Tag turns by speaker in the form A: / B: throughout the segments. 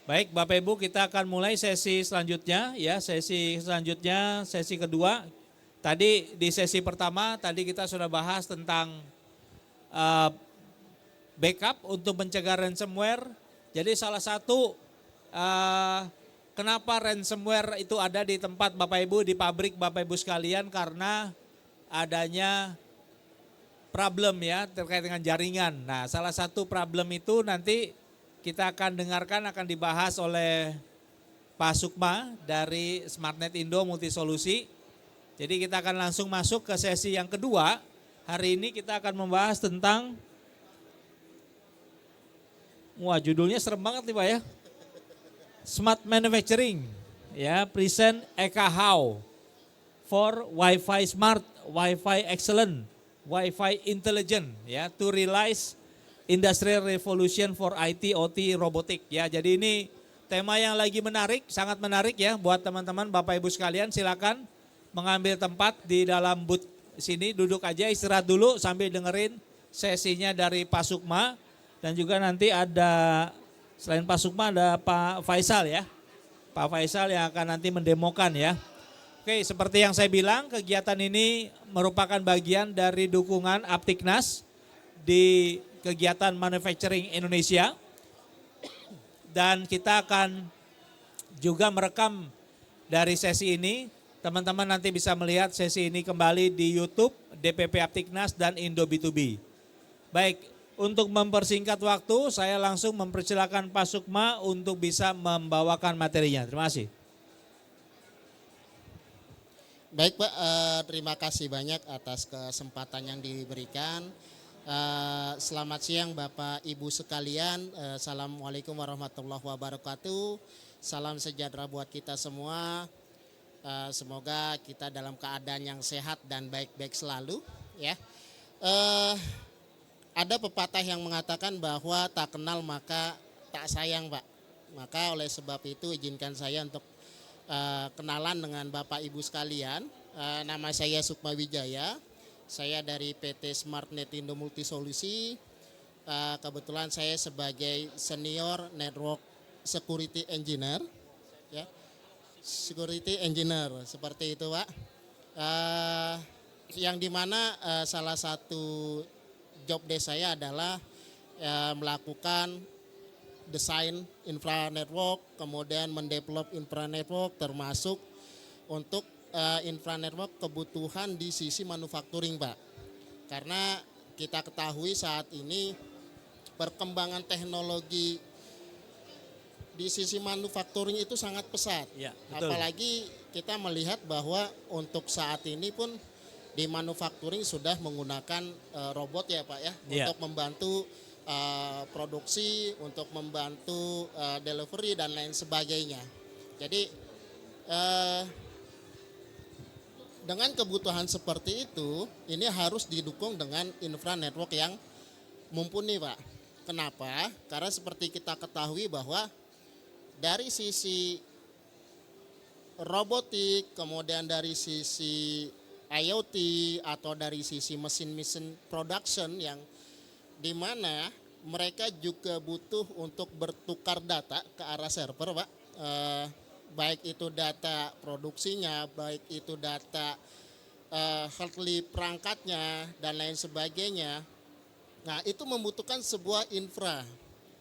A: Baik, Bapak Ibu, kita akan mulai sesi selanjutnya ya. Sesi kedua. Tadi di sesi pertama tadi kita sudah bahas tentang eh, backup untuk mencegah ransomware. Jadi salah satu eh, kenapa ransomware itu ada di tempat Bapak Ibu, di pabrik Bapak Ibu sekalian, karena adanya problem ya terkait dengan jaringan. Nah, salah satu problem itu nanti kita akan dengarkan, akan dibahas oleh Pak Sukma dari SmartNet Indo Multisolusi. Jadi kita akan langsung masuk ke sesi yang kedua. Hari ini kita akan membahas tentang, wah judulnya serem banget nih Pak ya. Smart Manufacturing, ya, present Eka How for Wi-Fi Smart, Wi-Fi Excellent, Wi-Fi Intelligent, ya, to realize Industrial Revolution for IT, OT, Robotik, ya. Jadi ini tema yang lagi menarik, sangat menarik ya buat teman-teman Bapak Ibu sekalian. Silakan mengambil tempat di dalam booth sini, duduk aja, istirahat dulu sambil dengerin sesinya dari Pak Sukma, dan juga nanti ada selain Pak Sukma ada Pak Faisal ya. Pak Faisal yang akan nanti mendemokan ya. Oke, seperti yang saya bilang, kegiatan ini merupakan bagian dari dukungan Aptiknas di kegiatan Manufacturing Indonesia. Dan kita akan juga merekam dari sesi ini. Teman-teman nanti bisa melihat sesi ini kembali di YouTube, DPP Aptiknas dan Indo B2B. Baik, untuk mempersingkat waktu, saya langsung mempersilakan Pak Sukma untuk bisa membawakan materinya. Terima kasih.
B: Baik Pak, terima kasih banyak atas kesempatan yang diberikan. Selamat siang Bapak Ibu sekalian, Assalamualaikum warahmatullahi wabarakatuh. Salam sejahtera buat kita semua. Semoga kita dalam keadaan yang sehat dan baik-baik selalu. Ya, ada pepatah yang mengatakan bahwa tak kenal maka tak sayang Pak. Maka oleh sebab itu izinkan saya untuk kenalan dengan Bapak Ibu sekalian. Nama saya Sukma Wijaya. Saya dari PT SmartNet Indo Multisolusi. Kebetulan saya sebagai Senior Network Security Engineer, ya, Security Engineer seperti itu Pak. Yang dimana salah satu job desk saya adalah melakukan desain infra network, kemudian mendevelop infra network termasuk untuk infra network kebutuhan di sisi manufacturing Pak. Karena kita ketahui saat ini perkembangan teknologi di sisi manufacturing itu sangat pesat.
A: Ya, betul.
B: Apalagi kita melihat bahwa untuk saat ini pun di manufacturing sudah menggunakan robot ya Pak ya,
A: Ya.
B: untuk membantu produksi, untuk membantu delivery dan lain sebagainya. Jadi dengan kebutuhan seperti itu, ini harus didukung dengan infra network yang mumpuni Pak. Kenapa? Karena seperti kita ketahui bahwa dari sisi robotik, kemudian dari sisi IoT atau dari sisi mesin-mesin production yang dimana mereka juga butuh untuk bertukar data ke arah server Pak. Baik itu data produksinya, baik itu data hardly perangkatnya dan lain sebagainya. Nah itu membutuhkan sebuah infra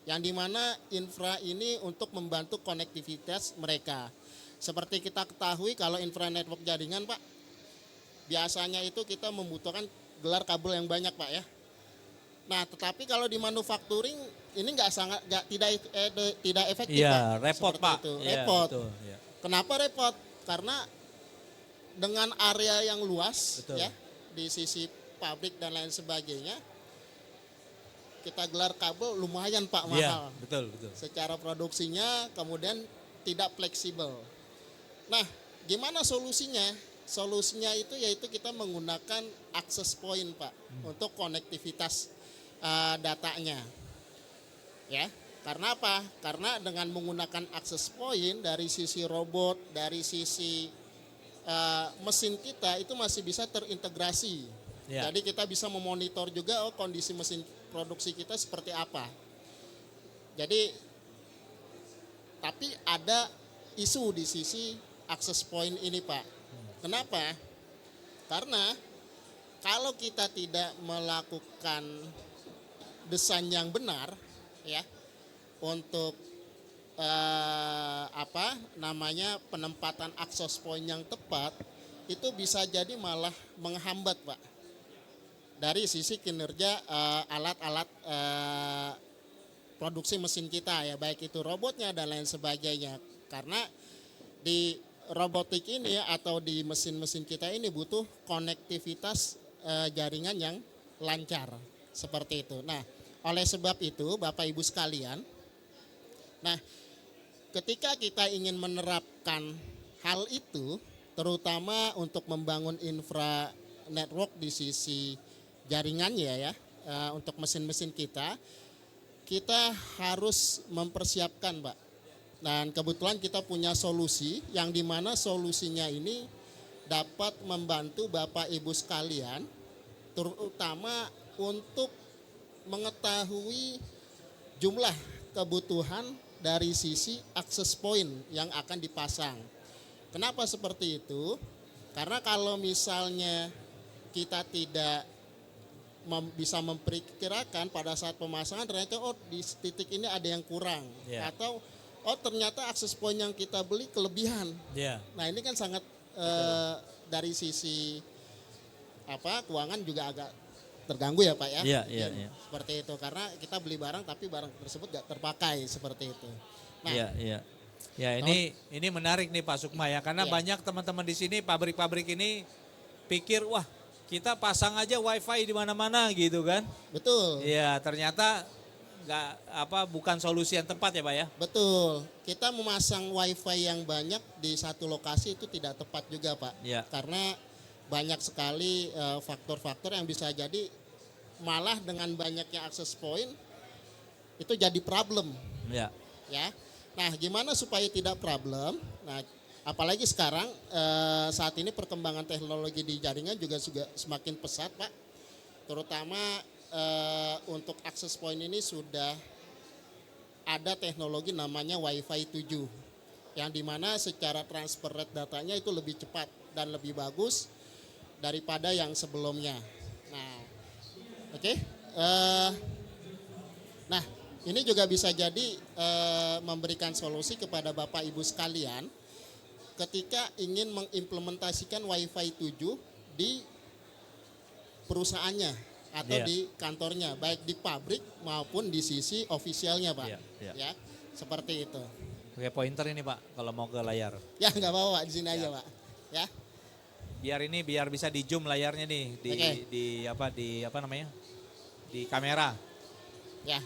B: yang dimana infra ini untuk membantu konektivitas mereka. Seperti kita ketahui kalau infra network jaringan Pak, biasanya itu kita membutuhkan gelar kabel yang banyak Pak ya. Nah tetapi kalau di manufacturing ini tidak efektif
A: Iya,
B: Pak.
A: repot
B: Seperti
A: Pak.
B: itu.
A: Iya,
B: Repot.
A: betul, ya.
B: Kenapa repot? Karena dengan area yang luas,
A: Betul.
B: ya, di sisi pabrik dan lain sebagainya, kita gelar kabel lumayan Pak
A: Iya,
B: mahal.
A: betul, betul.
B: Secara produksinya kemudian tidak fleksibel. Nah, gimana solusinya? Solusinya itu yaitu kita menggunakan access point Pak untuk konektivitas datanya. Ya, karena apa? Karena dengan menggunakan access point dari sisi robot, dari sisi mesin kita itu masih bisa terintegrasi.
A: Ya.
B: Jadi kita bisa memonitor juga kondisi mesin produksi kita seperti apa. Jadi Tapi ada isu di sisi access point ini Pak. Kenapa? Karena kalau kita tidak melakukan desain yang benar ya untuk penempatan access point yang tepat, itu bisa jadi malah menghambat Pak dari sisi kinerja alat-alat produksi mesin kita ya, baik itu robotnya dan lain sebagainya. Karena di robotik ini atau di mesin-mesin kita ini butuh konektivitas jaringan yang lancar seperti itu. Nah, oleh sebab itu Bapak Ibu sekalian, nah ketika kita ingin menerapkan hal itu, terutama untuk membangun infra network di sisi jaringannya ya, untuk mesin-mesin kita harus mempersiapkan Pak. Dan kebetulan kita punya solusi yang dimana solusinya ini dapat membantu Bapak Ibu sekalian, terutama untuk mengetahui jumlah kebutuhan dari sisi access point yang akan dipasang. Kenapa seperti itu? Karena kalau misalnya kita tidak bisa memperkirakan pada saat pemasangan, ternyata di titik ini ada yang kurang, atau ternyata access point yang kita beli kelebihan. Nah ini kan sangat dari sisi keuangan juga agak terganggu ya Pak ya. Seperti itu, karena kita beli barang tapi barang tersebut gak terpakai seperti itu. Nah,
A: Ya ini menarik nih Pak Sukma ya, karena banyak teman-teman di sini pabrik-pabrik ini pikir wah kita pasang aja wifi di mana-mana gitu kan.
B: Betul.
A: Ya ternyata bukan solusi yang tepat ya Pak ya.
B: Betul. Kita memasang wifi yang banyak di satu lokasi itu tidak tepat juga Pak. Karena banyak sekali faktor-faktor yang bisa jadi malah dengan banyaknya access point itu jadi problem. Ya. Nah, gimana supaya tidak problem? Nah, apalagi sekarang saat ini perkembangan teknologi di jaringan juga semakin pesat Pak. Terutama untuk access point ini sudah ada teknologi namanya Wi-Fi 7 yang dimana secara transfer rate datanya itu lebih cepat dan lebih bagus daripada yang sebelumnya. Nah, oke. Nah, ini juga bisa jadi memberikan solusi kepada Bapak Ibu sekalian ketika ingin mengimplementasikan Wi-Fi 7 di perusahaannya atau di kantornya, baik di pabrik maupun di sisi ofisialnya Pak. Ya, seperti itu.
A: Oke, pointer ini Pak kalau mau ke layar.
B: Ya nggak apa-apa Pak, di sini aja Pak. Ya.
A: Biar bisa di zoom layarnya nih di kamera.
B: Ya.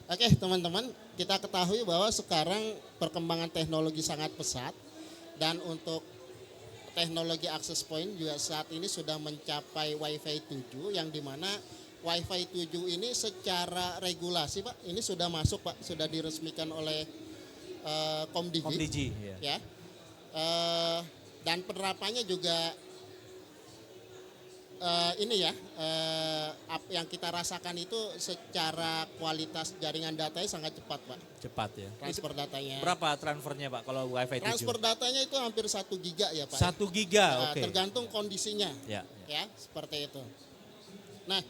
B: Oke, teman-teman, kita ketahui bahwa sekarang perkembangan teknologi sangat pesat dan untuk teknologi access point juga saat ini sudah mencapai Wi-Fi 7 yang dimana Wi-Fi 7 ini secara regulasi Pak, ini sudah masuk Pak, sudah diresmikan oleh Komdigi. Ya. Dan penerapannya juga yang kita rasakan itu secara kualitas jaringan datanya sangat cepat Pak.
A: Cepat ya.
B: Transfer datanya.
A: Berapa transfernya Pak kalau Wi-Fi 7?
B: Transfer datanya itu hampir 1 giga ya Pak.
A: 1 giga, oke.
B: Tergantung kondisinya. Ya, seperti itu. Nah,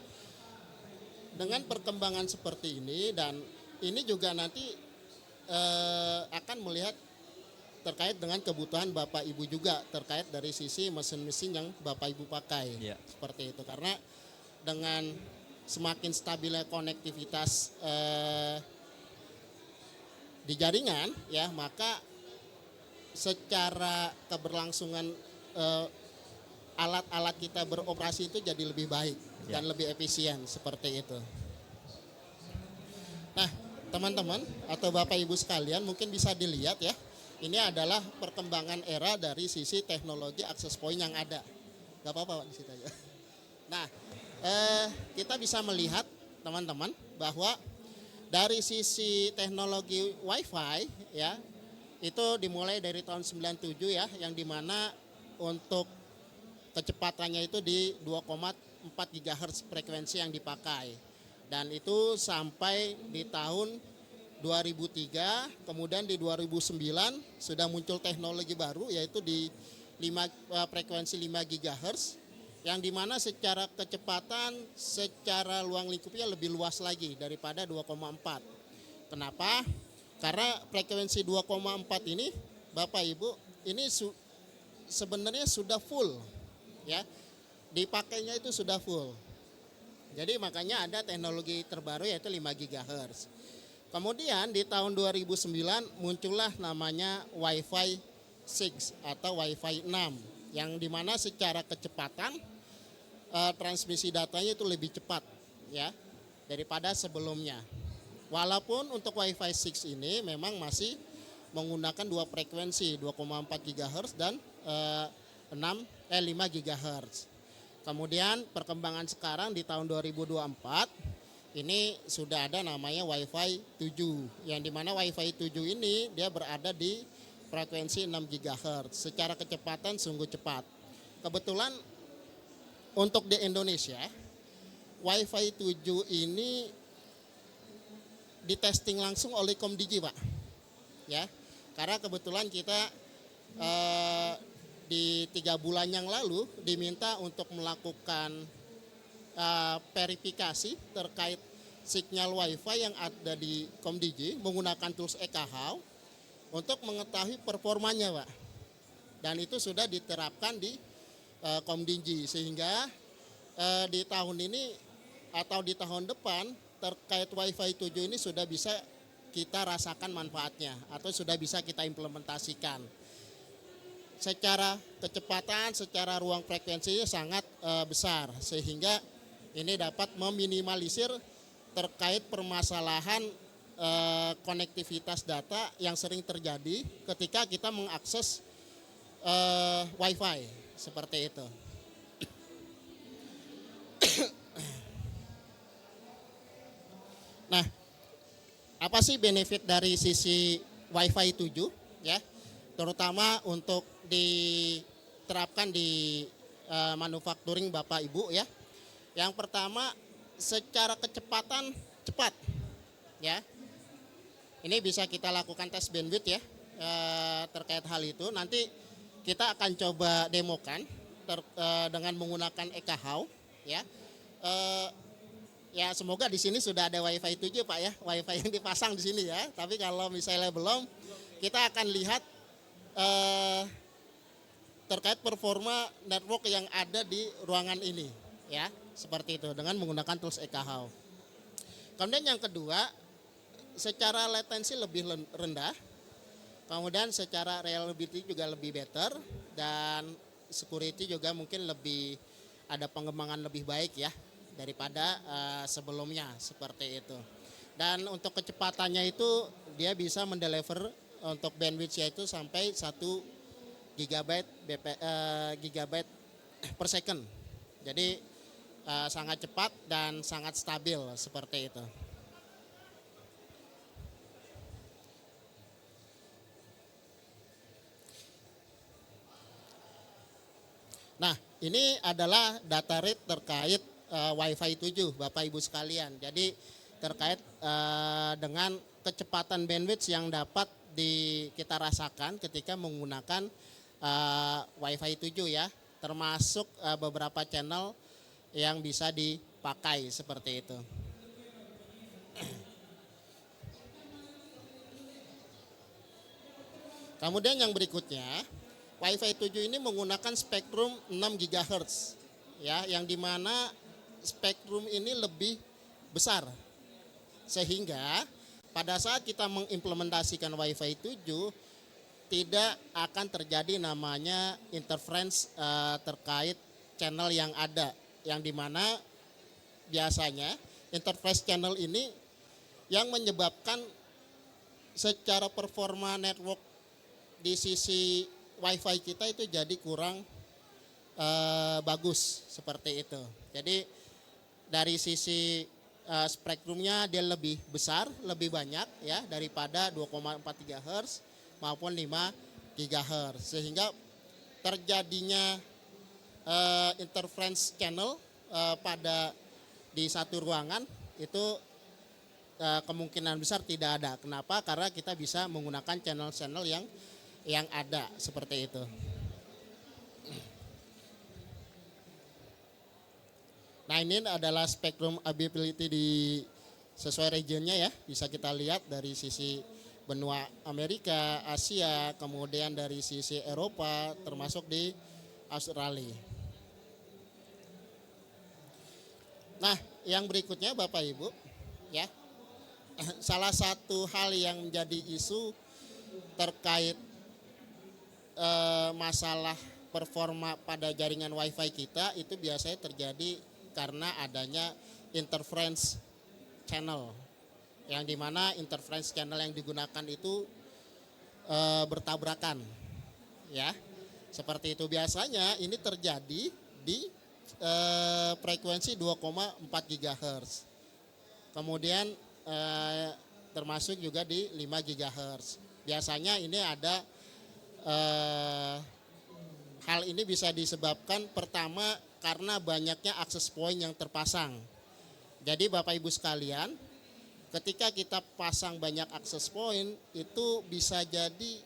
B: dengan perkembangan seperti ini dan ini juga nanti akan melihat terkait dengan kebutuhan Bapak Ibu juga terkait dari sisi mesin-mesin yang Bapak Ibu pakai. Seperti itu, karena dengan semakin stabilnya konektivitas di jaringan ya, maka secara keberlangsungan alat-alat kita beroperasi itu jadi lebih baik dan lebih efisien seperti itu. Nah, teman-teman atau Bapak Ibu sekalian mungkin bisa dilihat ya. Ini adalah perkembangan era dari sisi teknologi access point yang ada. Gak apa-apa Pak di situ aja. Nah, kita bisa melihat teman-teman bahwa dari sisi teknologi Wi-Fi ya, itu dimulai dari tahun 97 ya, yang dimana untuk kecepatannya itu di 2,4 GHz frekuensi yang dipakai. Dan itu sampai di tahun 2003, kemudian di 2009 sudah muncul teknologi baru yaitu di frekuensi 5 GHz yang dimana secara kecepatan, secara luang lingkupnya lebih luas lagi daripada 2,4. Kenapa? Karena frekuensi 2,4 ini Bapak Ibu ini sebenarnya sudah full ya. Dipakainya itu sudah full. Jadi makanya ada teknologi terbaru yaitu 5 GHz. Kemudian di tahun 2009 muncullah namanya Wi-Fi 6 atau Wi-Fi 6 yang dimana secara kecepatan transmisi datanya itu lebih cepat ya daripada sebelumnya. Walaupun untuk Wi-Fi 6 ini memang masih menggunakan dua frekuensi 2,4 GHz dan 5 GHz. Kemudian perkembangan sekarang di tahun 2024 ini sudah ada namanya Wi-Fi 7 yang dimana Wi-Fi 7 ini dia berada di frekuensi 6 GHz. Secara kecepatan sungguh cepat. Kebetulan untuk di Indonesia Wi-Fi 7 ini ditesting langsung oleh Komdigi Pak. Ya, karena kebetulan kita di 3 bulan yang lalu diminta untuk melakukan verifikasi terkait sinyal Wi-Fi yang ada di Komdigi menggunakan tools EKHAU untuk mengetahui performanya Pak. Dan itu sudah diterapkan di Komdigi sehingga di tahun ini atau di tahun depan terkait Wi-Fi 7 ini sudah bisa kita rasakan manfaatnya atau sudah bisa kita implementasikan. Secara kecepatan, secara ruang frekuensinya sangat besar sehingga ini dapat meminimalisir terkait permasalahan konektivitas data yang sering terjadi ketika kita mengakses Wi-Fi seperti itu. Nah, apa sih benefit dari sisi Wi-Fi 7 ya? Terutama untuk diterapkan di manufacturing Bapak Ibu ya. Yang pertama secara kecepatan cepat ya. Ini bisa kita lakukan tes bandwidth ya terkait hal itu. Nanti kita akan coba demokan dengan menggunakan EKHAU ya. Ya semoga di sini sudah ada Wi-Fi 7 Pak ya, Wi-Fi yang dipasang di sini ya. Tapi kalau misalnya belum, kita akan lihat terkait performa network yang ada di ruangan ini ya, seperti itu dengan menggunakan tools EKHAU. Kemudian yang kedua, secara latensi lebih rendah, kemudian secara reliability juga lebih better dan security juga mungkin lebih ada pengembangan lebih baik ya daripada sebelumnya seperti itu. Dan untuk kecepatannya itu dia bisa mendeliver untuk bandwidth-nya itu sampai 1 gigabyte per second. Jadi sangat cepat dan sangat stabil seperti itu. Nah, ini adalah data rate terkait Wi-Fi 7 Bapak Ibu sekalian. Jadi terkait dengan kecepatan bandwidth yang dapat kita rasakan ketika menggunakan Wi-Fi 7 ya, termasuk beberapa channel yang bisa dipakai seperti itu. Kemudian yang berikutnya, Wi-Fi 7 ini menggunakan spektrum 6 GHz ya, yang dimana spektrum ini lebih besar. Sehingga pada saat kita mengimplementasikan Wi-Fi 7 tidak akan terjadi namanya interference terkait channel yang ada, yang dimana biasanya interface channel ini yang menyebabkan secara performa network di sisi Wi-Fi kita itu jadi kurang bagus seperti itu. Jadi dari sisi spektrumnya dia lebih besar, lebih banyak ya daripada 2,4 GHz maupun 5 GHz, sehingga terjadinya interference channel pada di satu ruangan itu kemungkinan besar tidak ada. Kenapa? Karena kita bisa menggunakan channel-channel yang ada seperti itu. Nah, ini adalah spektrum availability di sesuai regionnya ya. Bisa kita lihat dari sisi benua Amerika, Asia, kemudian dari sisi Eropa, termasuk di Australia. Nah, yang berikutnya Bapak Ibu, ya. Salah satu hal yang menjadi isu terkait masalah performa pada jaringan WiFi kita itu biasanya terjadi karena adanya interference channel, yang dimana interference channel yang digunakan itu bertabrakan, ya. Seperti itu biasanya ini terjadi di frekuensi 2,4 GHz. Kemudian termasuk juga di 5 GHz. Biasanya ini ada hal ini bisa disebabkan pertama karena banyaknya akses point yang terpasang. Jadi Bapak Ibu sekalian, ketika kita pasang banyak akses point itu bisa jadi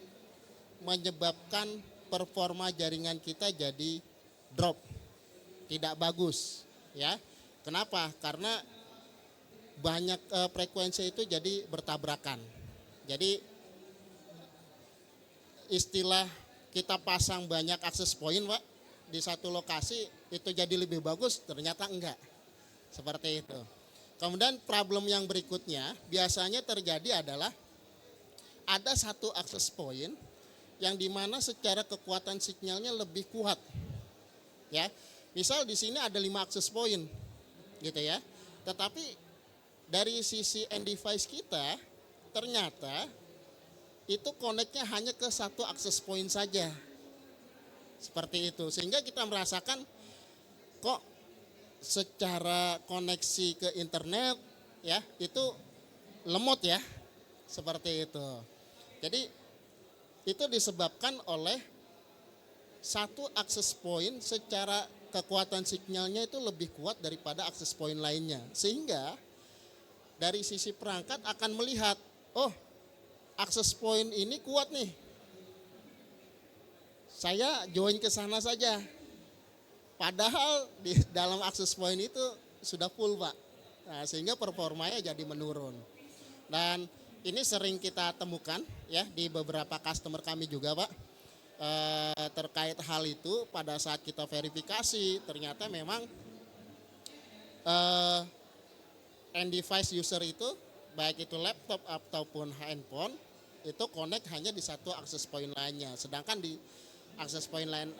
B: menyebabkan performa jaringan kita jadi drop, tidak bagus, ya. Kenapa? Karena banyak frekuensi itu jadi bertabrakan. Jadi istilah kita pasang banyak akses point, Pak, di satu lokasi itu jadi lebih bagus, ternyata enggak. Seperti itu. Kemudian problem yang berikutnya biasanya terjadi adalah ada satu akses point yang dimana secara kekuatan sinyalnya lebih kuat, ya. Misal di sini ada 5 akses point, gitu ya. Tetapi dari sisi end device kita ternyata itu connect-nya hanya ke satu akses point saja. Seperti itu. Sehingga kita merasakan kok secara koneksi ke internet ya itu lemot ya. Seperti itu. Jadi itu disebabkan oleh satu akses point secara kekuatan sinyalnya itu lebih kuat daripada akses point lainnya. Sehingga dari sisi perangkat akan melihat, oh akses point ini kuat nih. Saya join ke sana saja. Padahal di dalam akses point itu sudah full, Pak. Nah, sehingga performanya jadi menurun. Dan ini sering kita temukan ya di beberapa customer kami juga, Pak. Terkait hal itu pada saat kita verifikasi ternyata memang end device user itu baik itu laptop ataupun handphone itu connect hanya di satu akses point lainnya, sedangkan di akses point lain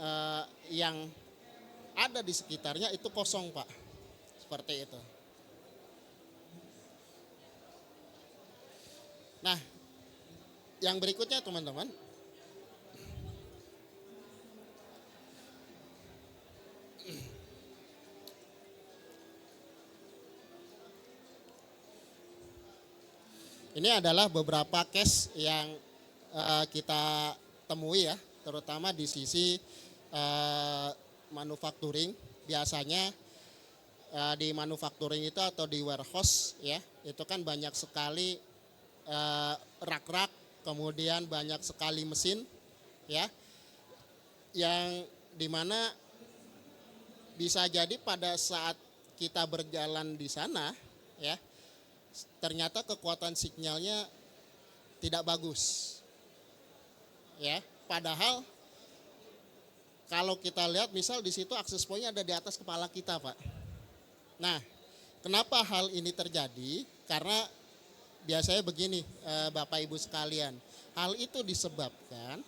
B: yang ada di sekitarnya itu kosong, Pak. Seperti itu. Nah, yang berikutnya teman-teman, ini adalah beberapa case yang kita temui ya, terutama di sisi manufacturing. Biasanya di manufacturing itu atau di warehouse ya, itu kan banyak sekali rak-rak, kemudian banyak sekali mesin ya, yang dimana bisa jadi pada saat kita berjalan di sana ya, ternyata kekuatan sinyalnya tidak bagus ya. Padahal kalau kita lihat misal di situ akses pointnya ada di atas kepala kita, Pak. Nah, kenapa hal ini terjadi? Karena biasanya begini, Bapak Ibu sekalian, hal itu disebabkan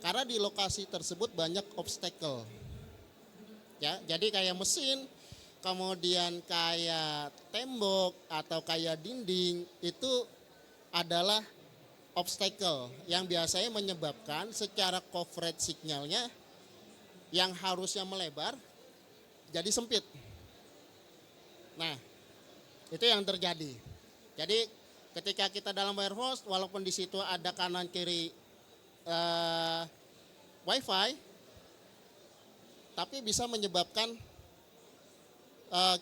B: karena di lokasi tersebut banyak obstacle. Ya, jadi kayak mesin, kemudian kayak tembok atau kayak dinding itu adalah obstacle yang biasanya menyebabkan secara coverage signalnya yang harusnya melebar jadi sempit. Nah, itu yang terjadi. Jadi ketika kita dalam warehouse, walaupun di situ ada kanan kiri WiFi, tapi bisa menyebabkan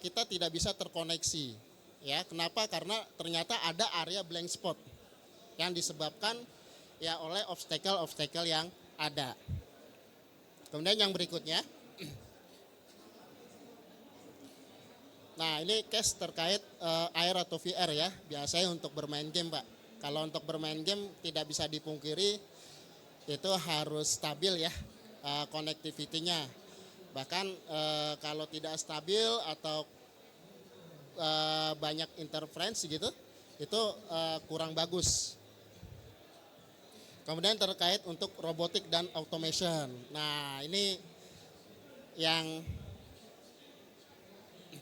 B: kita tidak bisa terkoneksi. Ya, kenapa? Karena ternyata ada area blank spot yang disebabkan ya oleh obstacle yang ada. Kemudian yang berikutnya, nah ini case terkait AR atau VR ya, biasanya untuk bermain game Pak. Kalau untuk bermain game tidak bisa dipungkiri itu harus stabil ya connectivity-nya. Bahkan kalau tidak stabil atau banyak interferensi gitu, itu kurang bagus. Kemudian terkait untuk robotik dan automation. Nah ini yang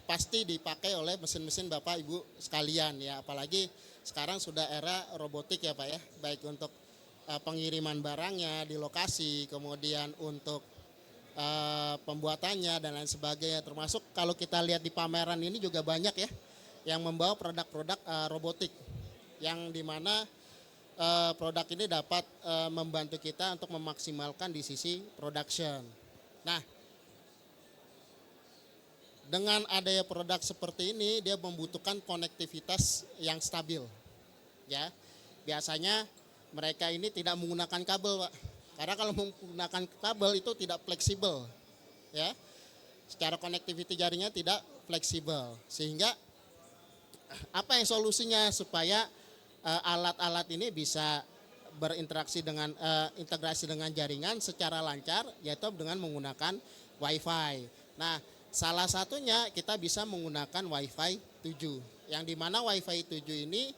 B: pasti dipakai oleh mesin-mesin Bapak Ibu sekalian ya. Apalagi sekarang sudah era robotik ya Pak ya. Baik untuk pengiriman barangnya di lokasi, kemudian untuk pembuatannya dan lain sebagainya. Termasuk kalau kita lihat di pameran ini juga banyak ya yang membawa produk-produk robotik. Yang dimana produk ini dapat membantu kita untuk memaksimalkan di sisi production. Nah, dengan adanya produk seperti ini, dia membutuhkan konektivitas yang stabil. Ya, biasanya mereka ini tidak menggunakan kabel, Pak. Karena kalau menggunakan kabel itu tidak fleksibel, ya. Secara konektiviti jaringnya tidak fleksibel, sehingga apa yang solusinya supaya alat-alat ini bisa berinteraksi dengan integrasi dengan jaringan secara lancar, yaitu dengan menggunakan WiFi. Nah, salah satunya kita bisa menggunakan WiFi 7, yang dimana WiFi 7 ini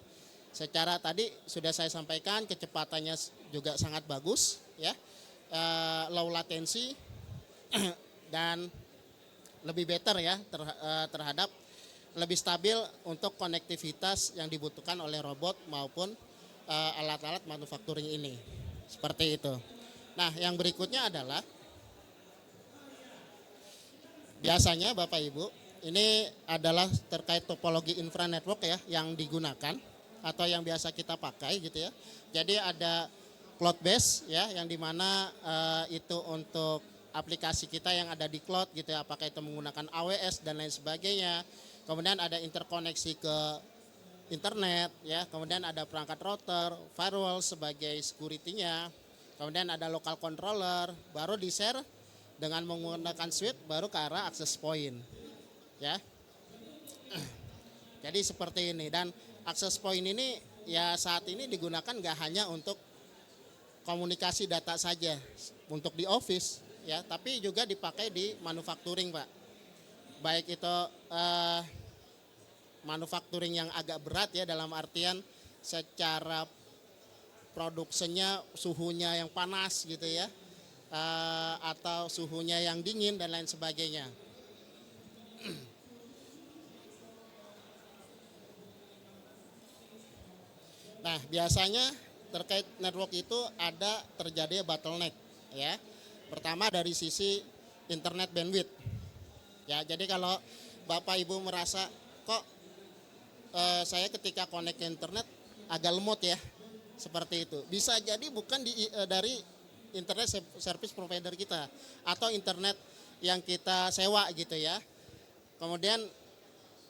B: secara tadi sudah saya sampaikan kecepatannya juga sangat bagus, ya, low latency dan lebih better ya terhadap lebih stabil untuk konektivitas yang dibutuhkan oleh robot maupun alat-alat manufacturing ini. Seperti itu. Nah, yang berikutnya adalah biasanya Bapak Ibu, ini adalah terkait topologi infra network ya yang digunakan atau yang biasa kita pakai gitu ya. Jadi ada cloud base ya yang dimana itu untuk aplikasi kita yang ada di cloud gitu ya, apakah itu menggunakan AWS dan lain sebagainya. Kemudian ada interkoneksi ke internet ya, kemudian ada perangkat router, firewall sebagai security-nya. Kemudian ada local controller, baru di-share dengan menggunakan switch baru ke arah access point. Ya. Jadi seperti ini, dan access point ini ya saat ini digunakan nggak hanya untuk komunikasi data saja untuk di office ya, tapi juga dipakai di manufacturing Pak. Baik itu manufacturing yang agak berat ya, dalam artian secara produksinya suhunya yang panas gitu ya, atau suhunya yang dingin dan lain sebagainya. Nah, biasanya terkait network itu ada terjadi bottleneck ya. Pertama dari sisi internet bandwidth. Ya, jadi kalau Bapak Ibu merasa kok saya ketika connect ke internet agak lemot ya, seperti itu. Bisa jadi bukan dari internet service provider kita atau internet yang kita sewa gitu ya. Kemudian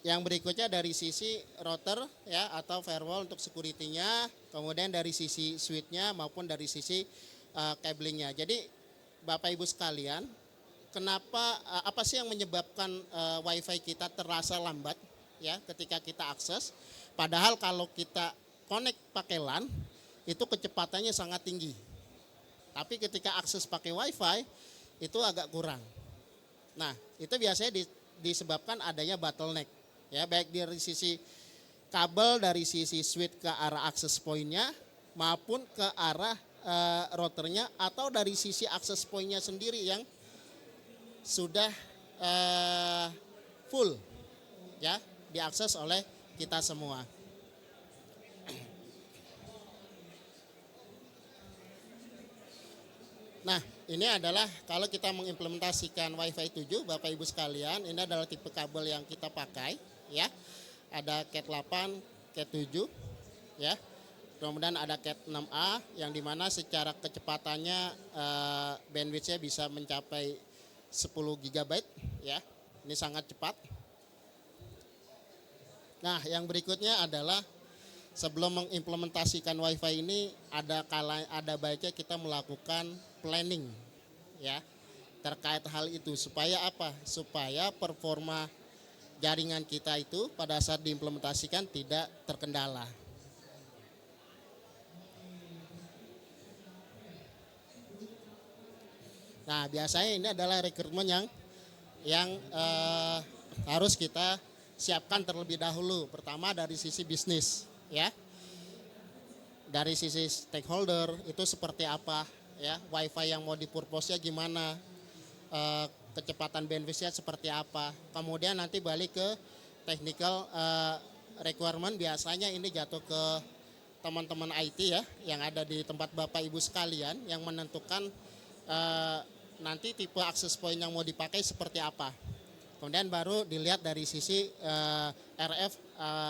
B: yang berikutnya dari sisi router ya atau firewall untuk security-nya, kemudian dari sisi switch-nya maupun dari sisi cablingnya. Jadi Bapak Ibu sekalian, kenapa apa sih yang menyebabkan WiFi kita terasa lambat ya ketika kita akses? Padahal kalau kita connect pakai LAN itu kecepatannya sangat tinggi. Tapi ketika akses pakai WiFi itu agak kurang. Nah, itu biasanya disebabkan adanya bottleneck. Ya, baik dari sisi kabel, dari sisi switch ke arah access point-nya maupun ke arah routernya, atau dari sisi access point-nya sendiri yang sudah full ya diakses oleh kita semua. Nah, ini adalah kalau kita mengimplementasikan WiFi 7 Bapak Ibu sekalian, ini adalah tipe kabel yang kita pakai ya. Ada Cat 8, Cat 7 ya. Kemudian ada Cat 6A yang dimana secara kecepatannya bandwidth-nya bisa mencapai 10 GB ya. Ini sangat cepat. Nah, yang berikutnya adalah sebelum mengimplementasikan WiFi ini ada baiknya kita melakukan planning ya terkait hal itu supaya apa? Supaya performa jaringan kita itu pada saat diimplementasikan tidak terkendala. Nah, biasanya ini adalah rekrutmen yang harus kita siapkan terlebih dahulu. Pertama dari sisi bisnis, ya. Dari sisi stakeholder itu seperti apa, ya. WiFi yang mau dipurpose-nya gimana, kecepatan bandwidth-nya seperti apa. Kemudian nanti balik ke technical requirement, biasanya ini jatuh ke teman-teman IT ya, yang ada di tempat Bapak Ibu sekalian yang menentukan nanti tipe access point yang mau dipakai seperti apa. Kemudian baru dilihat dari sisi RF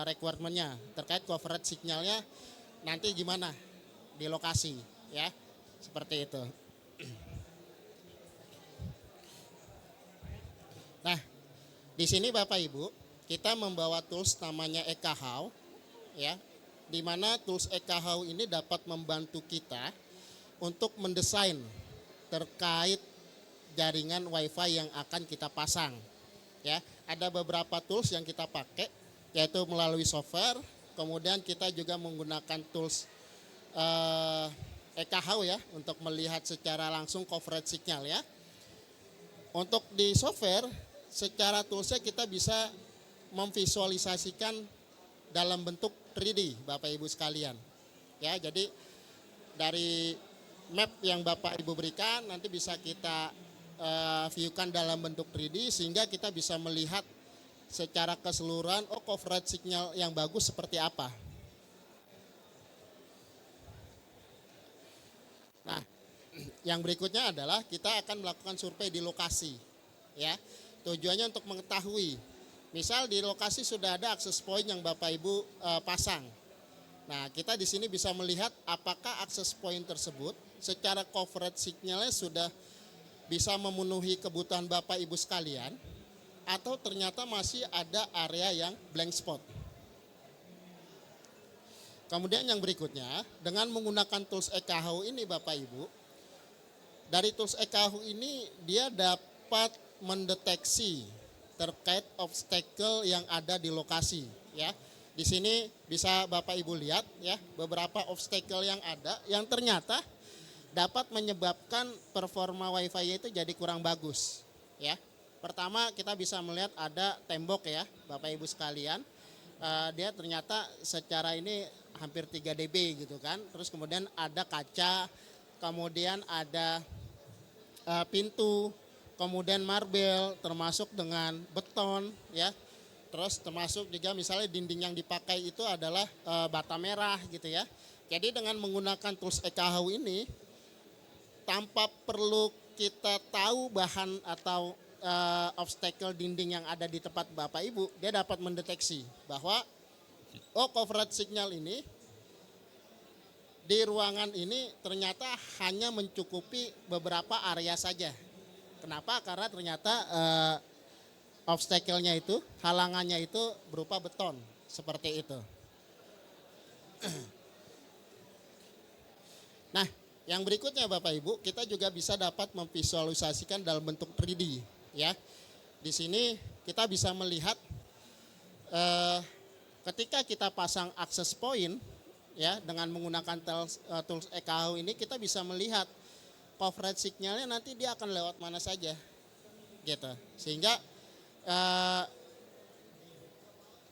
B: requirement-nya terkait coverage signalnya nanti gimana di lokasi ya. Seperti itu. Nah, di sini Bapak Ibu, kita membawa tools namanya EKHOW ya. Di mana tools EKHOW ini dapat membantu kita untuk mendesain terkait jaringan WiFi yang akan kita pasang. Ya, ada beberapa tools yang kita pakai, yaitu melalui software. Kemudian kita juga menggunakan tools EKHOW ya untuk melihat secara langsung coverage signal ya. Untuk di software, secara toolsnya kita bisa memvisualisasikan dalam bentuk 3D Bapak Ibu sekalian. Ya, jadi dari map yang Bapak Ibu berikan nanti bisa kita view-kan dalam bentuk 3D sehingga kita bisa melihat secara keseluruhan coverage signal yang bagus seperti apa. Nah, yang berikutnya adalah kita akan melakukan survei di lokasi. Ya. Tujuannya untuk mengetahui misal di lokasi sudah ada akses point yang Bapak Ibu pasang. Nah, kita di sini bisa melihat apakah akses point tersebut secara coverage signalnya sudah bisa memenuhi kebutuhan Bapak Ibu sekalian atau ternyata masih ada area yang blank spot. Kemudian yang berikutnya, dengan menggunakan tools EKHOW ini Bapak Ibu, dari tools EKHOW ini dia dapat mendeteksi terkait obstacle yang ada di lokasi ya. Di sini bisa Bapak Ibu lihat ya beberapa obstacle yang ada yang ternyata dapat menyebabkan performa WiFi itu jadi kurang bagus ya. Pertama kita bisa melihat ada tembok ya Bapak Ibu sekalian. Dia ternyata secara ini hampir 3 dB gitu kan. Terus kemudian ada kaca, kemudian ada pintu, kemudian marbel termasuk dengan beton ya. Terus termasuk juga misalnya dinding yang dipakai itu adalah bata merah gitu ya. Jadi dengan menggunakan tools EKHOW ini tanpa perlu kita tahu bahan atau obstacle dinding yang ada di tempat Bapak Ibu, dia dapat mendeteksi bahwa coverage signal ini di ruangan ini ternyata hanya mencukupi beberapa area saja. Kenapa? Karena ternyata obstacle-nya itu, halangannya itu berupa beton, seperti itu. Nah, yang berikutnya Bapak Ibu, kita juga bisa dapat memvisualisasikan dalam bentuk 3D ya. Di sini kita bisa melihat ketika kita pasang access point ya dengan menggunakan tools EKHOW ini kita bisa melihat coverage signalnya nanti dia akan lewat mana saja gitu. Sehingga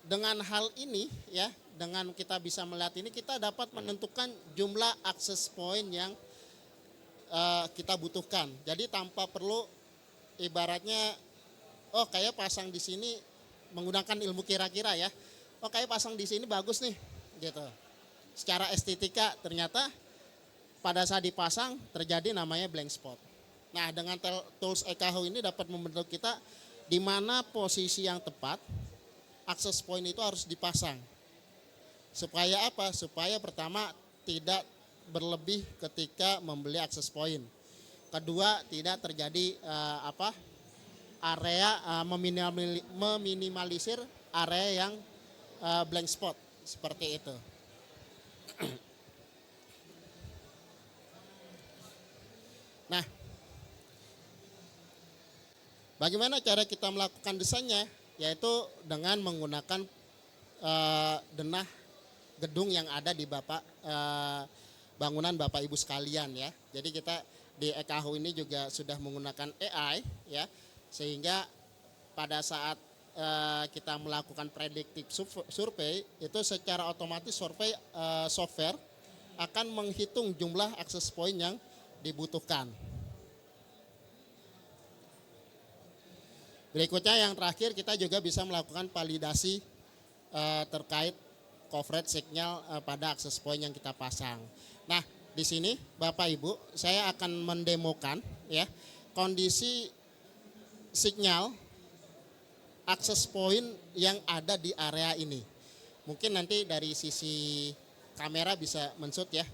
B: dengan hal ini ya, dengan kita bisa melihat ini kita dapat menentukan jumlah access point yang kita butuhkan. Jadi tanpa perlu ibaratnya kayak pasang di sini menggunakan ilmu kira-kira ya. Kayak pasang di sini bagus nih gitu. Secara estetika ternyata pada saat dipasang terjadi namanya blank spot. Nah, dengan tools EKHOW ini dapat membentuk kita di mana posisi yang tepat access point itu harus dipasang. Supaya apa? Supaya pertama tidak berlebih ketika membeli access point. Kedua, tidak terjadi area meminimalisir area yang blank spot seperti itu. Nah, bagaimana cara kita melakukan desainnya? Yaitu dengan menggunakan denah gedung yang ada di bangunan Bapak Ibu sekalian ya. Jadi kita di EKHU ini juga sudah menggunakan AI ya, sehingga pada saat kita melakukan predictive survei itu secara otomatis software akan menghitung jumlah access point yang dibutuhkan. Berikutnya yang terakhir kita juga bisa melakukan validasi terkait coverage signal pada access point yang kita pasang. Nah, di sini Bapak Ibu, saya akan mendemokan ya kondisi sinyal access point yang ada di area ini. Mungkin nanti dari sisi kamera bisa men-shoot ya.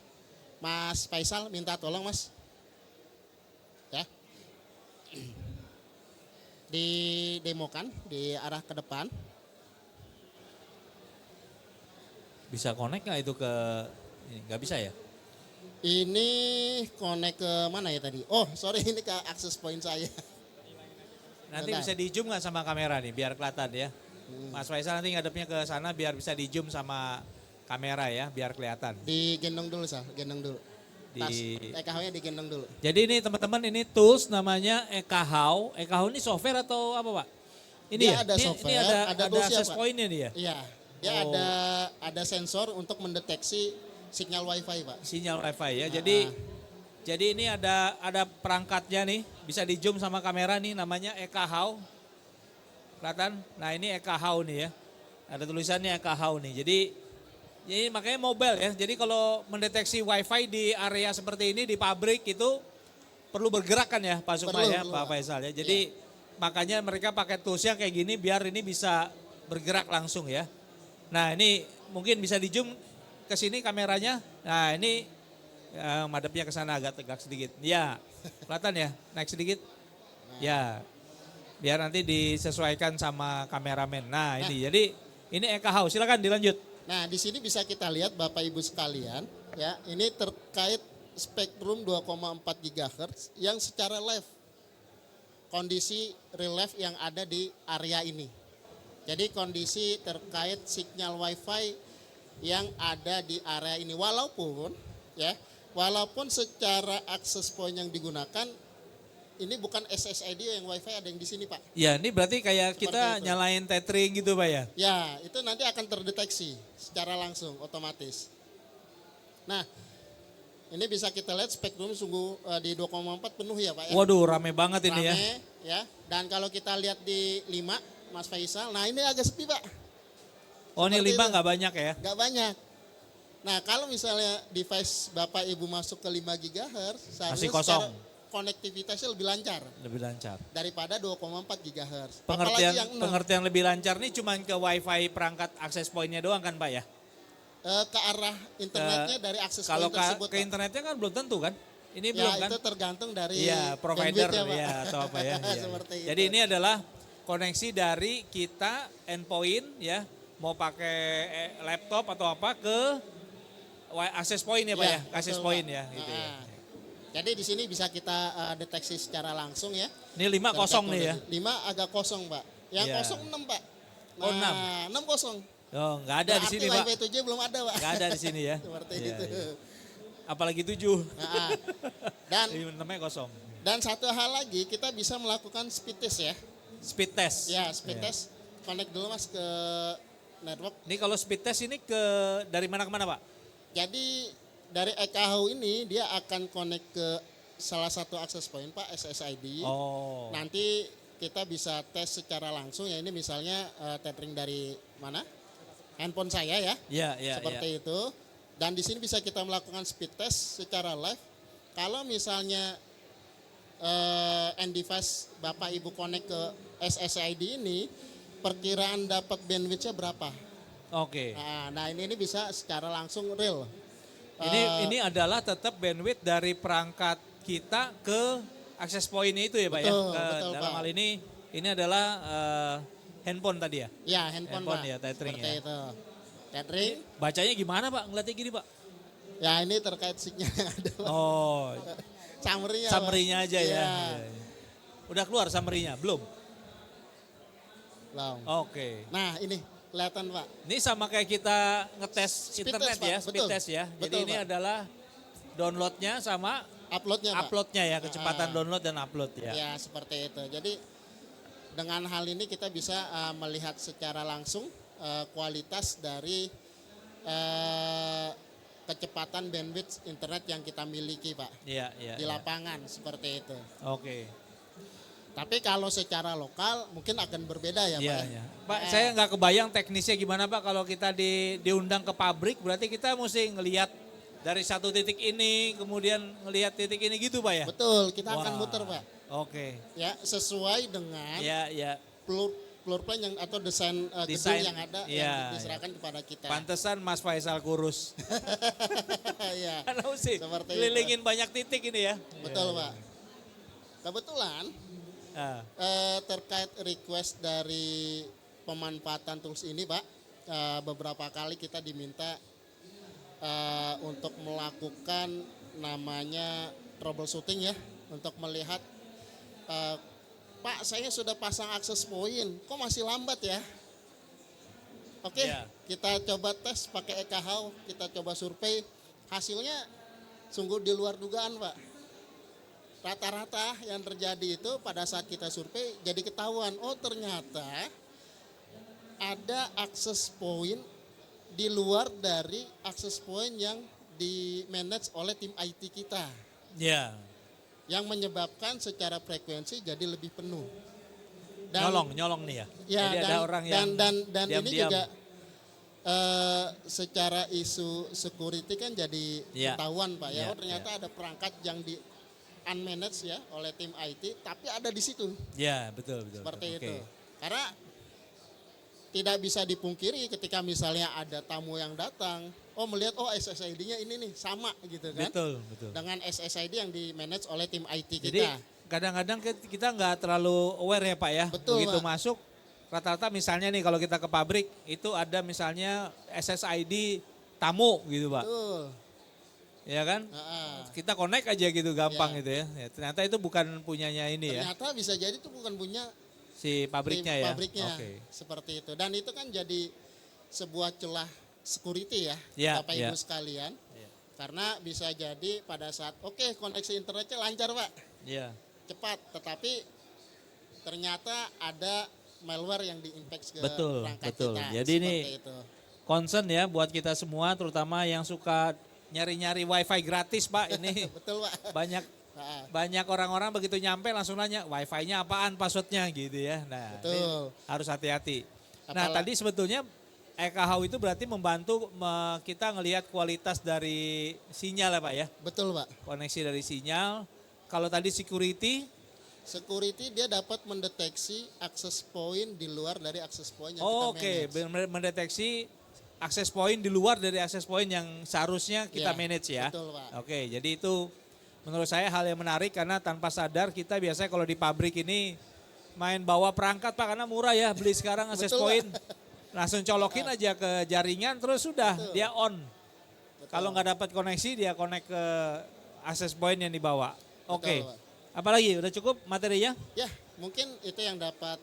B: Mas Faisal minta tolong Mas. Ya. Didemokan di arah ke depan.
A: Bisa connect nggak itu ke, nggak bisa ya?
B: Ini connect ke mana ya tadi? Oh sorry, ini ke access point saya.
A: Nanti
B: Bentar.
A: bisa di zoom nggak sama kamera nih biar kelihatan ya. Mas Faisal nanti ngadepnya ke sana biar bisa di zoom sama kamera ya biar kelihatan.
B: Digendong dulu Sal, gendong dulu. Tas
A: Di,
B: EKH-nya digendong dulu.
A: jadi ini teman-teman ini tools namanya EKHU. EKHU ini software atau apa Pak? Ini
B: Dia
A: ya?
B: ada
A: Ini
B: software,
A: ada
B: ada
A: access
B: toolsnya, Pak.
A: point-nya dia.
B: Iya, dia
A: Oh.
B: ada sensor untuk mendeteksi sinyal WiFi Pak.
A: Sinyal WiFi ya.
B: Ah.
A: Jadi ini ada perangkatnya nih, bisa di zoom sama kamera nih namanya EKHU. Kelihatan? Nah, ini EKHU nih ya. Ada tulisannya EKHU nih. Jadi makanya mobile ya. Jadi kalau mendeteksi WiFi di area seperti ini di pabrik itu perlu bergerak kan ya Pak Sukma ya,
B: Perlu,
A: Pak Faisal ya. Jadi makanya mereka pakai tools yang kayak gini biar ini bisa bergerak langsung ya. Nah, ini mungkin bisa di zoom ke sini kameranya. Nah, ini madepnya ke sana agak tegak sedikit. Ya, kelihatan ya? Naik sedikit. Ya. Biar nanti disesuaikan sama kameramen. Nah, ini jadi ini EKHU. Silakan dilanjut.
B: Nah, di sini bisa kita lihat Bapak Ibu sekalian, ya, ini terkait spektrum 2,4 GHz yang secara live kondisi real life yang ada di area ini. Jadi kondisi terkait sinyal WiFi yang ada di area ini, walaupun secara access point yang digunakan ini bukan SSID yang WiFi ada yang di sini Pak.
A: Ya, ini berarti kayak kita
B: itu.
A: nyalain tethering gitu Pak ya?
B: Ya, itu nanti akan terdeteksi secara langsung otomatis. Nah, ini bisa kita lihat spektrum sungguh di 2,4 penuh ya Pak ya.
A: Waduh, rame banget ini ya.
B: Rame ya. Dan kalau kita lihat di 5 Mas Faisal, nah ini agak sepi Pak.
A: Oh, ini
B: Seperti
A: 5
B: itu.
A: nggak banyak ya?
B: Nggak banyak. Nah, kalau misalnya device Bapak Ibu masuk ke 5 GHz,
A: Masih
B: seharusnya
A: kosong.
B: secara konektivitasnya lebih lancar
A: Lebih lancar.
B: daripada 2,4 GHz. Apalagi yang 6.
A: Pengertian lebih lancar nih cuman ke WiFi perangkat akses point-nya doang kan Pak ya?
B: Ke arah internetnya dari akses
A: Kalau
B: point tersebut.
A: ke internetnya kan belum tentu kan? Ini
B: Ya,
A: belum kan?
B: itu tergantung dari
A: Iya, provider
B: bandwidth-nya, Pak.
A: ya atau apa ya. Iya.
B: Seperti
A: Jadi
B: itu.
A: ini adalah koneksi dari kita endpoint ya, mau pakai laptop atau apa ke akses point ya Pak ya, akses
B: betul,
A: point
B: Pak.
A: ya gitu ya.
B: Jadi di sini bisa kita deteksi secara langsung ya.
A: Ini 5 kosong nih ya.
B: 5 agak kosong Pak. Yang
A: Iya.
B: kosong 6 Pak.
A: Oh,
B: 6 kosong.
A: Oh, nggak ada di sini Pak.
B: Berarti WiFi 7 belum ada Pak.
A: Nggak ada di sini ya.
B: Seperti
A: Iya,
B: itu.
A: iya. Apalagi 7.
B: Nah, dan
A: Ini namanya kosong.
B: satu hal lagi kita bisa melakukan speed test ya.
A: Speed test.
B: Ya, speed
A: Iya.
B: test. Connect dulu Mas ke network.
A: Ini kalau speed test ini dari mana ke mana Pak?
B: Jadi dari EKHU ini dia akan connect ke salah satu access point Pak, SSID.
A: Oh.
B: Nanti kita bisa tes secara langsung ya, ini misalnya tethering dari mana? Handphone saya ya.
A: Iya, iya,
B: Seperti
A: iya.
B: itu. Dan di sini bisa kita melakukan speed test secara live. Kalau misalnya end device Bapak Ibu connect ke SSID ini, perkiraan dapat bandwidth-nya berapa?
A: Oke.
B: Nah ini bisa secara langsung real.
A: Ini adalah tetap bandwidth dari perangkat kita ke akses point itu ya Pak ya.
B: Betul, betul,
A: Dalam
B: Pak.
A: hal ini adalah handphone tadi ya?
B: Ya, handphone,
A: Handphone
B: Pak.
A: ya, tethering
B: Seperti
A: ya.
B: itu. Tethering.
A: Bacanya gimana Pak? Ngeliatnya gini Pak?
B: Ya, ini terkait signal yang ada, Pak.
A: Oh,
B: Summary-nya, Pak.
A: summary-nya aja ya.
B: Iya.
A: Iya, iya. Udah keluar summary-nya? Belum?
B: Belum.
A: Oke.
B: Nah, ini kelihatan, Pak.
A: Ini sama kayak kita ngetes
B: Speed
A: internet
B: test, Pak.
A: ya, speed
B: Betul.
A: test ya. Jadi
B: Betul,
A: ini
B: Pak.
A: adalah downloadnya sama
B: Uploadnya, Pak.
A: uploadnya ya, kecepatan
B: Ah.
A: download dan upload ya.
B: Ya, seperti itu. Jadi dengan hal ini kita bisa melihat secara langsung kualitas dari kecepatan bandwidth internet yang kita miliki, Pak.
A: Iya, iya.
B: Di
A: iya.
B: lapangan seperti itu.
A: Oke.
B: Tapi kalau secara lokal mungkin akan berbeda ya, Pak.
A: Iya,
B: ya?
A: iya. Pak, saya nggak kebayang teknisnya gimana Pak kalau kita diundang ke pabrik, berarti kita mesti ngelihat dari satu titik ini, kemudian ngelihat titik ini gitu Pak ya?
B: Betul, kita akan
A: Wah.
B: muter, Pak.
A: Oke.
B: Ya, sesuai dengan
A: Iya, iya.
B: floor plan yang atau desain
A: Desain,
B: gedung yang ada
A: iya,
B: yang diserahkan kepada kita.
A: Pantesan Mas Faisal kurus.
B: Iya.
A: Karena mesti
B: Seperti itu.
A: kelilingin banyak titik ini ya.
B: Betul, Pak. Kebetulan
A: Ah,
B: terkait request dari pemanfaatan tools ini, Pak, beberapa kali kita diminta untuk melakukan namanya troubleshooting ya, untuk melihat Pak, saya sudah pasang akses point, kok masih lambat ya? Oke,
A: Iya.
B: kita coba tes pakai EKH, kita coba survei, hasilnya sungguh di luar dugaan, Pak. Rata-rata yang terjadi itu pada saat kita survei jadi ketahuan, oh ternyata ada akses point di luar dari akses point yang di manage oleh tim IT kita,
A: ya.
B: yang menyebabkan secara frekuensi jadi lebih penuh.
A: Nyolong nih ya.
B: Ya,
A: Jadi ada orang yang
B: dan ini
A: diam-diam.
B: juga secara isu security kan jadi
A: Ya.
B: ketahuan, Pak ya.
A: Ya,
B: Oh ternyata ada perangkat yang di unmanaged ya oleh tim IT, tapi ada di situ.
A: Ya, betul, betul.
B: Seperti
A: Oke.
B: itu. Karena tidak bisa dipungkiri ketika misalnya ada tamu yang datang, oh melihat oh SSID-nya ini nih sama gitu kan.
A: Betul, betul.
B: Dengan SSID yang di manage oleh tim IT
A: Jadi
B: kita.
A: kadang-kadang kita nggak terlalu aware ya Pak ya.
B: Betul,
A: Begitu
B: Pak.
A: masuk, rata-rata misalnya nih kalau kita ke pabrik, itu ada misalnya SSID tamu gitu Pak.
B: Betul.
A: Ya kan?
B: Nah,
A: Kita connect aja gitu gampang
B: Ya.
A: gitu ya. Ya, ternyata itu bukan punyanya ini ya,
B: ternyata bisa jadi itu bukan punya
A: si pabriknya
B: tim
A: ya.
B: pabriknya.
A: Oke.
B: Seperti itu. Dan itu kan jadi sebuah celah security ya,
A: Ya,
B: Bapak
A: ya.
B: Ibu sekalian.
A: Ya.
B: Karena bisa jadi pada saat oke koneksi internetnya lancar, Pak.
A: Iya.
B: Cepat, tetapi ternyata ada malware yang diinfect ke
A: Betul,
B: perangkat
A: betul.
B: kita.
A: Jadi ini
B: Seperti itu.
A: concern ya buat kita semua, terutama yang suka nyari-nyari wifi gratis Pak. Ini
B: Betul, Pak.
A: banyak
B: Nah,
A: banyak orang-orang begitu nyampe langsung nanya wifi-nya apaan, passwordnya gitu ya. Nah, ini
B: betul.
A: harus hati-hati. Nah,
B: Apalagi-
A: tadi sebetulnya EKH itu berarti membantu kita ngelihat kualitas dari sinyal ya Pak ya.
B: Betul, Pak.
A: Koneksi dari sinyal. Kalau tadi security,
B: Security dia dapat mendeteksi akses point di luar dari akses point yang
A: oh,
B: kita
A: oke,
B: manage.
A: mendeteksi akses point di luar dari akses point yang seharusnya kita
B: Ya,
A: manage ya.
B: betul, Pak.
A: Oke, jadi itu menurut saya hal yang menarik karena tanpa sadar kita biasanya kalau di pabrik ini main bawa perangkat Pak karena murah ya beli sekarang akses
B: Betul, Pak.
A: point. Langsung colokin aja ke jaringan terus sudah
B: Betul.
A: dia on.
B: Betul.
A: Kalau nggak dapat koneksi dia connect ke akses point yang dibawa. Oke.
B: Pak.
A: Apalagi udah cukup materinya?
B: Ya, mungkin itu yang dapat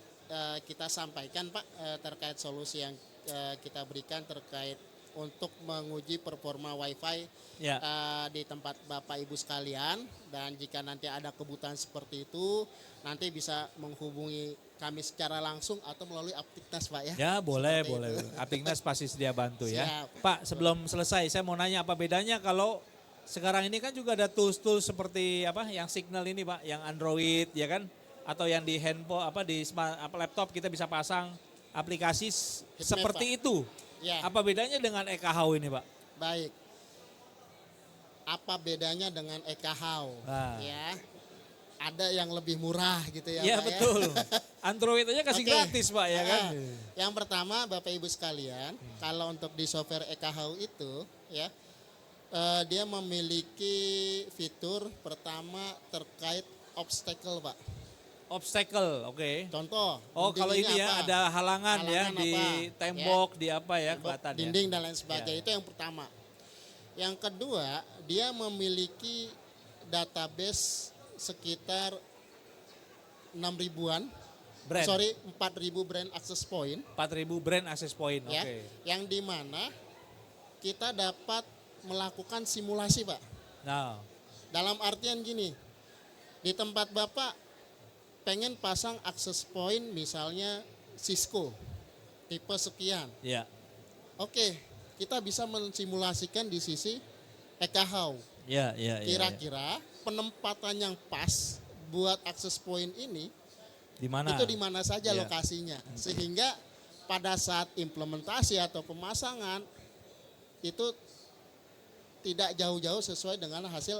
B: kita sampaikan, Pak, terkait solusi yang kita berikan terkait untuk menguji performa WiFi
A: Ya.
B: di tempat Bapak Ibu sekalian. Dan jika nanti ada kebutuhan seperti itu, nanti bisa menghubungi kami secara langsung atau melalui Aptiknas, Pak ya.
A: Ya boleh,
B: Seperti
A: boleh.
B: itu.
A: Apiknas pasti sedia bantu ya.
B: Siap.
A: Pak sebelum selesai saya mau nanya apa bedanya kalau sekarang ini kan juga ada tools-tools seperti apa yang Signal ini Pak, yang Android ya kan, atau yang di handphone di laptop kita bisa pasang aplikasi
B: Hitmap,
A: seperti itu.
B: Ya,
A: Apa bedanya dengan EKH ini Pak?
B: baik. Apa bedanya dengan EKHAU?
A: Ah.
B: Ya, ada yang lebih murah gitu ya,
A: Ya
B: Pak
A: betul. Android aja kasih
B: Oke.
A: gratis Pak ya kan.
B: Yang pertama Bapak Ibu sekalian, kalau untuk di software EKHAU itu ya dia memiliki fitur pertama terkait obstacle, Pak.
A: Obstacle, oke.
B: Contoh.
A: Oh kalau ini
B: dindingnya
A: ya
B: apa?
A: ada halangan ya
B: Halangan
A: di
B: apa?
A: tembok, di apa ya
B: Tembok,
A: kelihatan ya.
B: dinding dan lain sebagainya.
A: Ya.
B: Itu yang pertama. Yang kedua, dia memiliki database sekitar 6 ribuan,
A: Brand.
B: 4 ribu brand access point,
A: 4.000 brand access point,
B: ya,
A: oke.
B: yang dimana kita dapat melakukan simulasi, Pak.
A: Nah,
B: Dalam artian gini, di tempat Bapak pengen pasang access point misalnya Cisco, tipe sekian.
A: ya,
B: Oke, kita bisa mensimulasikan di sisi EKHAU.
A: ya, ya, ya.
B: Kira-kira penempatan yang pas buat access point ini
A: Di mana?
B: itu di mana saja
A: Iya.
B: lokasinya, sehingga pada saat implementasi atau pemasangan itu tidak jauh-jauh sesuai dengan hasil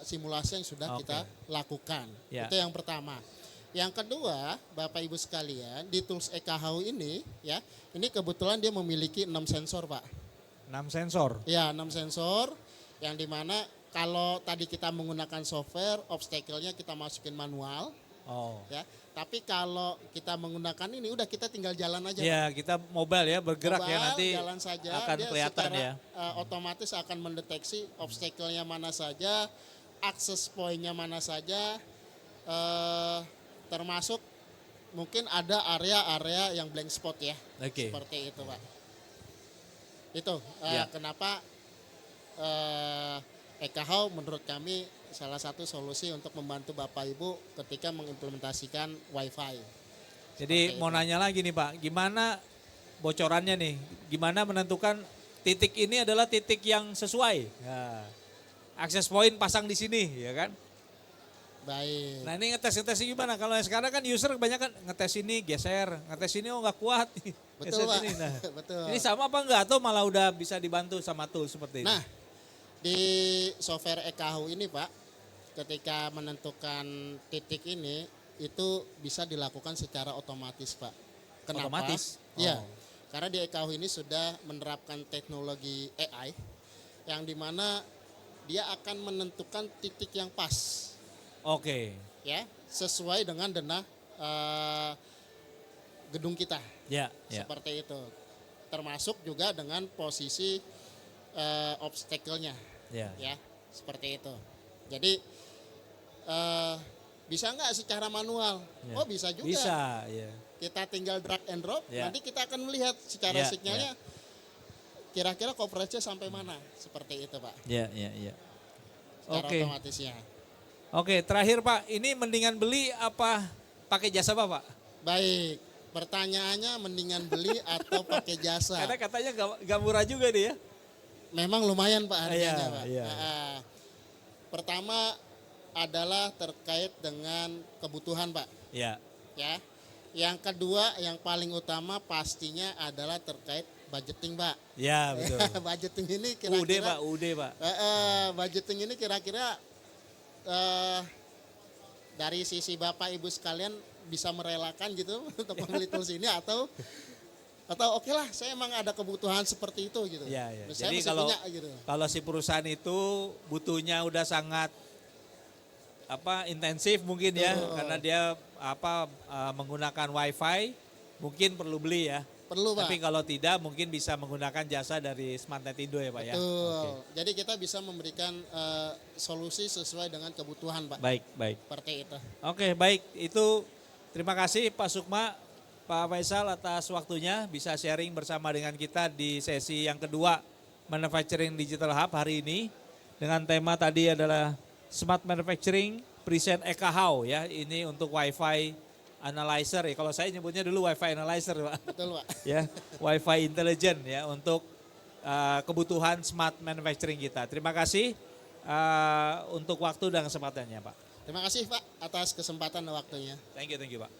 B: simulasi yang sudah
A: Oke.
B: kita lakukan.
A: Ya.
B: Itu yang pertama. Yang kedua, Bapak Ibu sekalian, di tools EKHAU ini ya, ini kebetulan dia memiliki 6 sensor, Pak.
A: 6 sensor.
B: Ya, 6 sensor yang dimana kalau tadi kita menggunakan software, obstacle-nya kita masukin manual,
A: Oh.
B: ya. Tapi kalau kita menggunakan ini, udah kita tinggal jalan aja.
A: Ya, kita mobile ya, bergerak ya
B: Mobile,
A: nanti
B: jalan saja,
A: akan
B: dia
A: kelihatan
B: secara,
A: ya.
B: Otomatis akan mendeteksi obstacle-nya mana saja, access point-nya mana saja, termasuk mungkin ada area-area yang blank spot ya.
A: Oke.
B: Seperti itu, Pak. Itu
A: Ya.
B: kenapa EKHAU menurut kami salah satu solusi untuk membantu Bapak Ibu ketika mengimplementasikan WiFi.
A: Jadi
B: Seperti
A: mau
B: itu.
A: nanya lagi nih Pak, gimana bocorannya nih? Gimana menentukan titik ini adalah titik yang sesuai? Nah, akses point pasang di sini, ya kan?
B: Baik.
A: Nah ini ngetes gimana? Kalau yang sekarang kan user kebanyakan ngetes ini geser, ngetes ini oh nggak kuat.
B: Betul,
A: geser
B: Pak.
A: sini. Nah,
B: Betul.
A: ini sama apa enggak? Atau malah udah bisa dibantu sama tool seperti ini?
B: Nah, di software EKHAU ini, Pak, ketika menentukan titik ini itu bisa dilakukan secara otomatis, Pak. Kenapa?
A: Otomatis?
B: Iya.
A: Oh.
B: Karena di EKHAU ini sudah menerapkan teknologi AI yang dimana dia akan menentukan titik yang pas,
A: Oke,
B: ya, sesuai dengan denah gedung kita.
A: ya, ya.
B: Seperti itu. Termasuk juga dengan posisi obstacle-nya.
A: Ya.
B: Ya, seperti itu. Jadi bisa nggak secara manual?
A: Ya.
B: Oh bisa juga.
A: Bisa, ya.
B: Kita tinggal drag and drop,
A: Ya.
B: nanti kita akan melihat secara
A: Ya,
B: sinyalnya kira-kira coverage-nya sampai mana. Seperti itu, Pak.
A: Ya, ya, ya.
B: Secara
A: Oke.
B: otomatisnya.
A: Oke, terakhir Pak, ini mendingan beli apa pakai jasa Bapak?
B: Baik, pertanyaannya mendingan beli atau pakai jasa?
A: Karena katanya gak murah juga nih ya.
B: Memang lumayan, Pak, harganya,
A: Iya,
B: Pak.
A: iya.
B: Pertama adalah terkait dengan kebutuhan, Pak.
A: Ya,
B: Ya. Yang kedua, yang paling utama pastinya adalah terkait budgeting, Pak.
A: ya betul.
B: Budgeting ini
A: UD
B: kira-kira
A: Pak, UD Pak.
B: budgeting ini kira-kira dari sisi Bapak Ibu sekalian bisa merelakan gitu untuk membeli tools ini atau oke lah, saya emang ada kebutuhan seperti itu gitu.
A: Ya, ya.
B: Saya
A: Jadi
B: mesti
A: kalau
B: punya gitu.
A: kalau si perusahaan itu butuhnya udah sangat intensif mungkin ya,
B: Betul.
A: karena dia menggunakan WiFi, mungkin perlu beli ya.
B: Perlu, Pak.
A: Tapi kalau tidak mungkin bisa menggunakan jasa dari Smartnet Indo ya Pak ya.
B: Betul.
A: Oke.
B: Jadi kita bisa memberikan solusi sesuai dengan kebutuhan, Pak.
A: Baik, baik.
B: Seperti itu.
A: Oke, baik. Itu terima kasih Pak Sukma, Pak Faisal atas waktunya bisa sharing bersama dengan kita di sesi yang kedua Manufacturing Digital Hub hari ini dengan tema tadi adalah Smart Manufacturing Present EKHAU ya. Ini untuk Wi-Fi Analyzer ya. Kalau saya nyebutnya dulu Wi-Fi Analyzer Pak.
B: Betul, Pak.
A: Ya, Wi-Fi Intelligent ya untuk kebutuhan smart manufacturing kita. Terima kasih untuk waktu dan kesempatannya Pak.
B: Terima kasih, Pak, atas kesempatan dan waktunya.
A: Thank you Pak.